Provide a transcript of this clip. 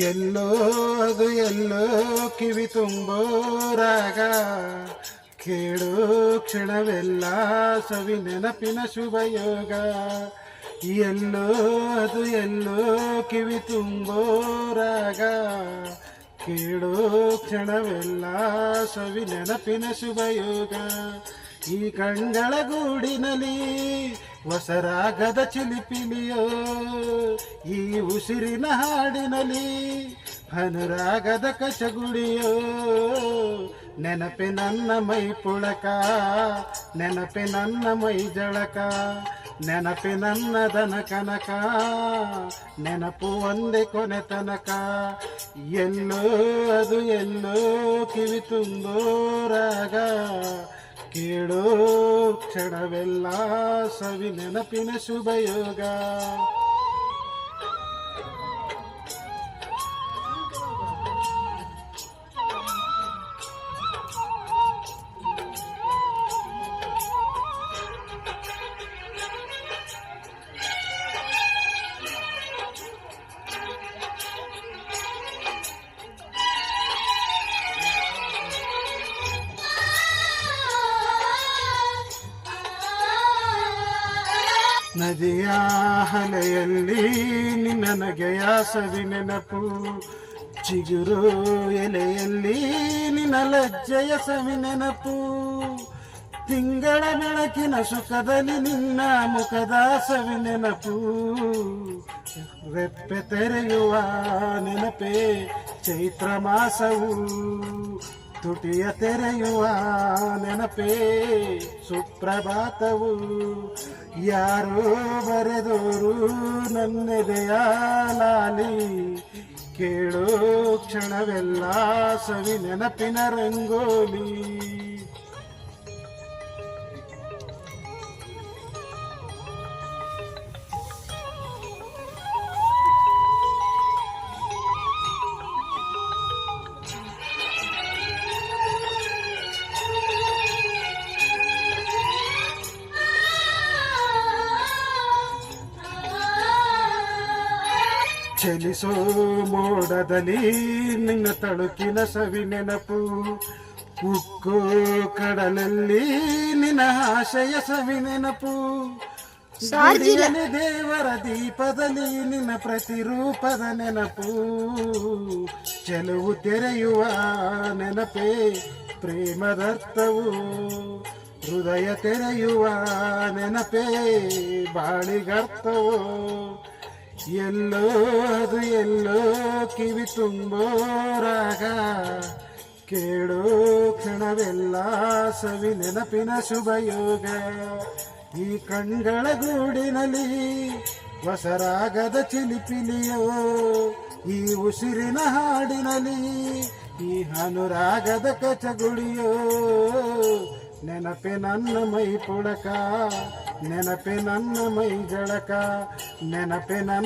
ಎಲ್ಲೋ ಅದು ಎಲ್ಲೋ ಕಿವಿ ತುಂಬೋ ರಾಗ, ಕೇಳೋ ಕ್ಷಣವೆಲ್ಲ ಸವಿ ನೆನಪಿನ ಶುಭಯೋಗ. ಎಲ್ಲೋ ಅದು ಎಲ್ಲೋ ಕಿವಿ ತುಂಬೋ ರಾಗ, ಕೇಳೋ ಕ್ಷಣವೆಲ್ಲ ಸವಿ ನೆನಪಿನ ಶುಭಯೋಗ. ಈ ಕಣ್ಗಳ ಗೂಡಿನಲ್ಲಿ ಹೊಸರಾಗದ ಚಿಲಿಪಿಲಿಯೋ, ಈ ಉಸಿರಿನ ಹಾಡಿನಲ್ಲಿ ಅನುರಾಗದ ಕಚಗುಡಿಯೋ. ನೆನಪೆ ನನ್ನ ಮೈ ಪುಳಕ, ನೆನಪೆ ನನ್ನ ಮೈ ಜಳಕ, ನೆನಪೆ ನನ್ನ ದನ ಕನಕ, ನೆನಪು ಒಂದೇ ಕೊನೆ ತನಕ. ಎಲ್ಲೋ ಅದು ಎಲ್ಲೋ ಕಿವಿ ತುಂಬೋ ರಾಗ, ಕೇಳೋ ಕ್ಷಣವೆಲ್ಲ ಸವಿ ನೆನಪಿನ ಶುಭಯೋಗ. ನದಿಯ ಹಲೆಯಲ್ಲಿ ನಿನ್ನ ನಗೆಯ ಸವಿ ನೆನಪು, ಚಿಗುರು ಎಲೆಯಲ್ಲಿ ನಿನ್ನ ಲಜ್ಜೆಯ ಸವಿ ನೆನಪು. ತಿಂಗಳ ಬೆಳಕಿನ ಸುಖದಲ್ಲಿ ನಿನ್ನ ಮುಖದ ಸವಿ ನೆನಪು. ರೆಪ್ಪೆ ತೆರೆಯುವ ನೆನಪೇ ಚೈತ್ರ ಮಾಸವು, ತುಟಿಯ ತೆರೆಯುವ ನೆನಪೇ ಸುಪ್ರಭಾತವು. ಯಾರೋ ಬರೆದೋರು ನನ್ನೆದೆಯ ಲಾಲಿ, ಕೇಳೋ ಕ್ಷಣವೆಲ್ಲ ಸವಿ ನೆನಪಿನ ರಂಗೋಲಿ. ಚಲಿಸೋ ಮೋಡದಲ್ಲಿ ನಿನ್ನ ತಳುಕಿನ ಸವಿ ನೆನಪು, ಉಕ್ಕೋ ಕಡಲಲ್ಲಿ ನಿನ್ನ ಆಶಯ ಸವಿ ನೆನಪು. ದೇವರ ದೀಪದಲ್ಲಿ ನಿನ್ನ ಪ್ರತಿರೂಪದ ನೆನಪು. ಚೆಲುವು ತೆರೆಯುವ ನೆನಪೇ ಪ್ರೇಮದರ್ಥವು, ಹೃದಯ ತೆರೆಯುವ ನೆನಪೇ ಬಾಳಿಗರ್ಥವು. ಎಲ್ಲೋ ಅದು ಎಲ್ಲೋ ಕಿವಿ ತುಂಬೋ ರಾಗ, ಕೇಳೋ ಕ್ಷಣವೆಲ್ಲ ಸವಿ ನೆನಪಿನ ಶುಭಯೋಗ. ಈ ಕಣ್ಗಳ ಗೂಡಿನಲ್ಲಿ ಹೊಸರಾಗದ ಚಿಲಿಪಿಲಿಯೋ, ಈ ಉಸಿರಿನ ಹಾಡಿನಲ್ಲಿ ಈ ಅನುರಾಗದ ಕಚಗುಳಿಯೋ. ನೆನಪೆ ನನ್ನ ಮೈ ಪುಳಕ, ನೆನಪೆ ನನ್ನ ಮೈ ಜಳಕ, ನೆನಪೆ ನನ್ನ